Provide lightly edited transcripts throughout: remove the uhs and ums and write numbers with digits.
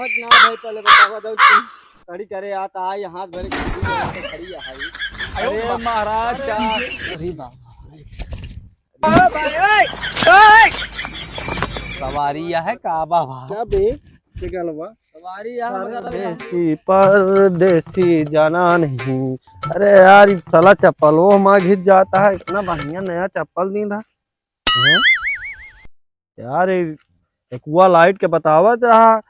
भग ना भाई पहले बतावा दो तू खड़ी करे आता है हाथ भरे खड़ी है अरे महाराज क्या अरे सवारी है काबा भाई क्या बे क्या लवा सवारी देसी परदेसी जाना नहीं। अरे यार साला चप्पलों में घिस जाता है। इतना बढ़िया नया चप्पल नहीं था यार। एक्वा लाइट के बतावत रहा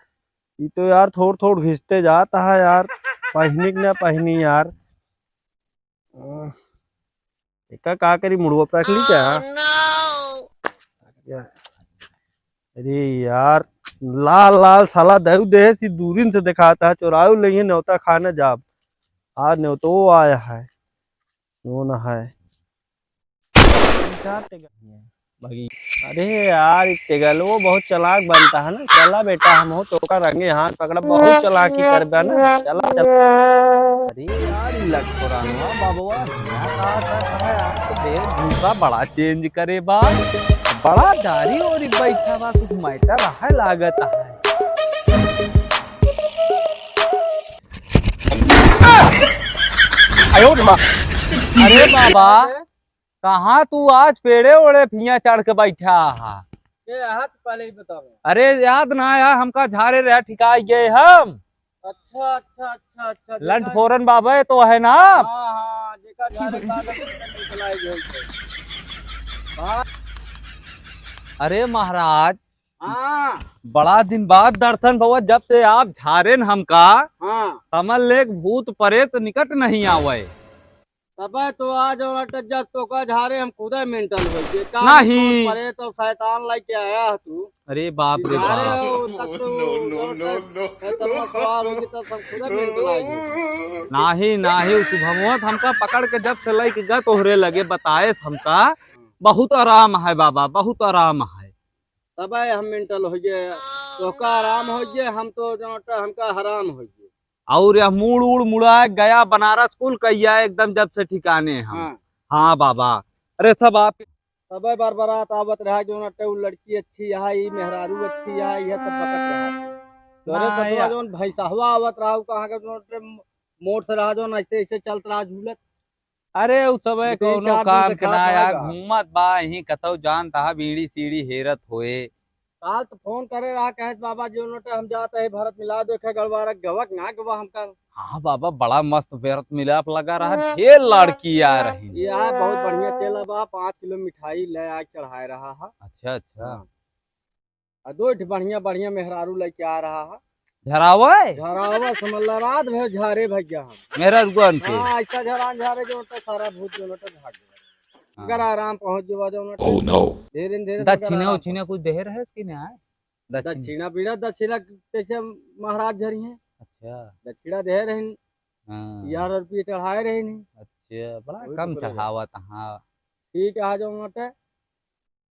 ये तो यार थोड़ थोड़ घिसते जाता है यार। पहनी न पहनी यार का करी मुड़वा पे ली क्या। अरे यार लाल लाल साला दहू दे सी दूरिन से दिखाता है। चोरायू नहीं न्योता खाने जाब आज न्योतो आया है वो न है बाकी। अरे यार तेगल वो बहुत चालाक बनता है ना। चला बेटा हम हो तो का रंगे हाथ पकड़ा बहुत चालाकी कर ना। चला चला। अरे यार लग पुराना बाबुआ दूसरा बड़ा चेंज करे बा बड़ा दारी और बैठा बा कुछ मैटर है लागत है। अरे बाबा कहाँ तू आज पेड़े ओड़े फिया चढ़ के बैठा है। हाथ पहले ही बताओ। अरे याद ना आया हमका झारे रह ठिकाई गए हम। अच्छा अच्छा अच्छा अच्छा लंड फोरन बाबा तो है ना। हाँ देखा झारे अरे महाराज हाँ बड़ा दिन बाद दर्शन भगवत जब से आप झारेन हमका हाँ समझ ले भूत प्रेत निकट नहीं आवे। तब तो आज जब तो का झारे हम खुद मेंटल हो गए नहीं परे तो शैतान लेके आया तू। अरे बाप रे बाप नाही नाही भगवत हमका पकड़ के जब से लई के गत तोहरे लगे बताए हमका बहुत आराम है बाबा बहुत आराम है। तब हम मेंटल हो गए तो का आराम हो गए हम तो हमका हराम हो गए। और यह मूड़ उड़ मुड़ा गया बनारस कुल कैया एकदम जब से ठिकाने हम। हाँ, हाँ बाबा। अरे सब आप तब बार बारात आवत रहा जो नटे लड़की अच्छी है ये मेहरारू अच्छी है यह सब बकत रहा तोरे सतवा जो भैंसहवा आवत रहा कहाँ के जो मोड़ से रहा जो ऐसे ऐसे चलत रहा झूलत। अरे उस समय कोनो काम के ना यार खाएगा। घूमत बा यही कतौ जानता है बीड़ी सीढ़ी हेरत होए। काल तो फोन करे रहा कहे बाबा जी उन्होंने हम जाते हैं भारत मिला देखे गड़वारा गवक ना गवा हमका। हाँ बाबा बड़ा मस्त भारत मिलाप लगा रहा ढेर लड़की आ रही। ये है बहुत बढ़िया चेला बा 5 किलो मिठाई ले आ चढ़ाए रहा है। अच्छा अच्छा दो बढ़िया बढ़िया मेहरारू लेके आ रहा है। झरावे झरावा समझला रात भर झारे भैया हम मेरा रुगन के। हाँ ऐसा झरान झारे जो सारा भूत जो भाग गया अगर आराम पहुंच जो धीरे धीरे दक्षिणा उछिना कुछ दे रहे इसकी नहीं आए दक्षिणा पीड़ा दक्षिणा कैसे महाराज झरी है। अच्छा दक्षिणा दे रहे हाँ। 11 रुपये चढ़ाए रहे नहीं। अच्छा बड़ा कम चढ़ावा हाँ। ठीक है जो मोटे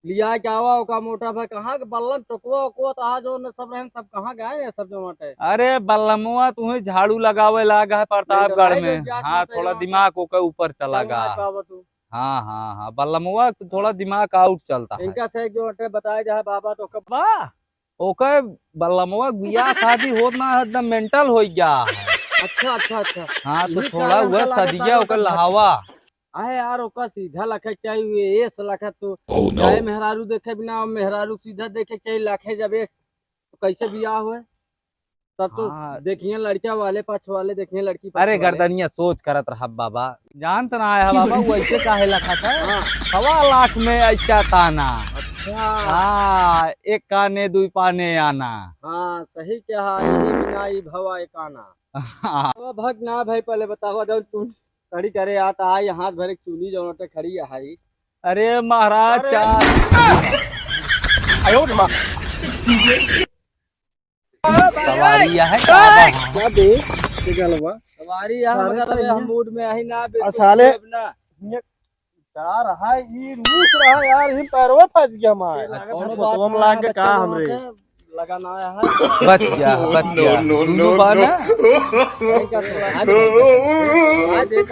लिया क्या हुआ का मोटा भाई कहाँ के बल्लम टोकवा को तो आज जो सब रहे सब कहाँ गए हैं सब जो मोटे। अरे बल्लमुआ तुम्हें झाड़ू लगावे लागा है प्रतापगढ़ में। हाँ थोड़ा दिमाग के ऊपर चला गा। हाँ हाँ हाँ बल्लमुआ थोड़ा दिमाग आउट चलता है। इनका से जो बताया जाए बाबा तो कब ओके बल्लमुआ बियाह शादी होना एकदम मेंटल हो गया है। अच्छा अच्छा अच्छा हाँ तो थोड़ा हुआ सदिया ओकर लहावा आए यार ओका सीधा लखे चाहिए ये लखे तो गाय मेहरारू देखे बिना मेहरारू सीधा देखे चाहिए लखे जब तो कैसे बियाह हुए तब तो देखिए लड़किया वाले पाछ वाले देखिए लड़की। अरे गर्दनिया सोच करत रहा बाबा जानत ना आया बाबा वो ऐसे काहे लखा था 1.25 लाख में ऐसा ताना। अच्छा हाँ एक काने दुई पाने आना। हाँ सही क्या है भवा एक आना भग ना भाई पहले बतावा जब तू खड़ी करे आता है हाथ भरे चूनी जो खड़ी है। अरे महाराज सवारी है क्या बे सवारी हम मूड में आई ना साले क्या रहा ये रूस रहा यार ये पैरवा फंस गया हम लाग के का हमरे लगाना है बच गया नो बाना।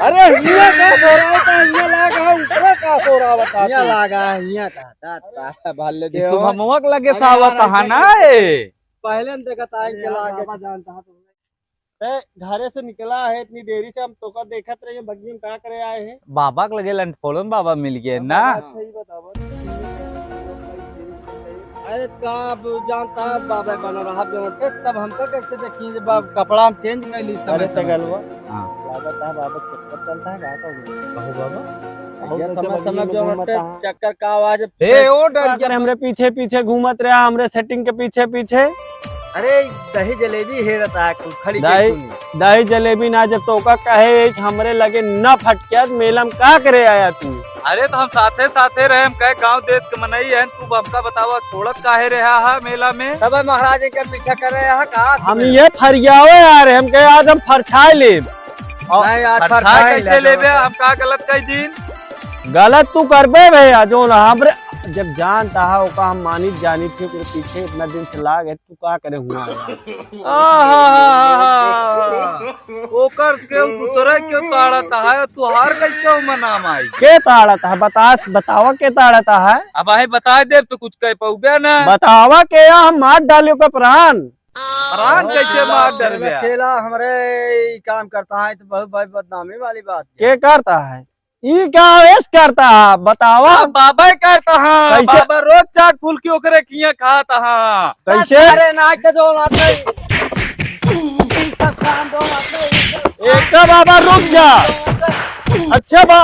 अरे हिया का सो रहा था हिया लगा ऊपर का सो रहा बता हिया लगा हिया था भाले दे सुबह लगे सावत है ना पहले न देखा था चला आगे जानता था घरे से निकला है इतनी देरी से, हम तो का देखत रहे बग्गी में का करे आए हैं। बाबा के लगे लंड फोड़न बाबा मिल गए ना। अच्छा ही बताओ। अरे कब जानता है बाबा बना रहा तब हमको कैसे देखिए जब कपड़ा हम चेंज कर ली अरे तगलवा हाँ लागत है बाबा चक्कर चलता है का ये समय समय पे चक्कर का आवाज ए ओ डर कर हमरे पीछे पीछे घूमत रहा, हमरे सेटिंग के पीछे पीछे। अरे दही जलेबी है रहता है खड़ी दही जलेबी ना जब तो का कहे हमरे लगे न फटकिया मेला में का करे आया तू। अरे तो हम साथे साथे रहे, हम कहे गांव देश के मनई है, तू हमका बतावा छोड़त काहे रहा है मेला में। तब महाराज के पीछा कर रहे हैं का हम ये फरियावे आ रहे, हम कहे आज हम फरछाए ले। कैसे लेबे हम का गलत कई दिन? गलत तू करबे भैया जो हमरे जब जानता है ओका हम मानी जानी थे तेरे पीछे इतना दिन से लाग है, तू का करे हुआ ओकर के दूसरे के ताड़त है, तू हार कैसे मनाम आई के ताड़त है बतावा के ताड़त है। अब आई बता दे तो कुछ कह पाऊबे ना। बतावा के हम मार डालियो का प्राण कैसे मार डर खेला हमारे काम करता है तो बहुत भाई बदनामी वाली बात के करता है ई क्या वेस करता है बतावा। बाबा करता है कैसे? बाबा रोज चाट फूल की ओकरे किया खाता है कैसे? अरे नाच के जो एक बाबा रुक जा। अच्छा बाबा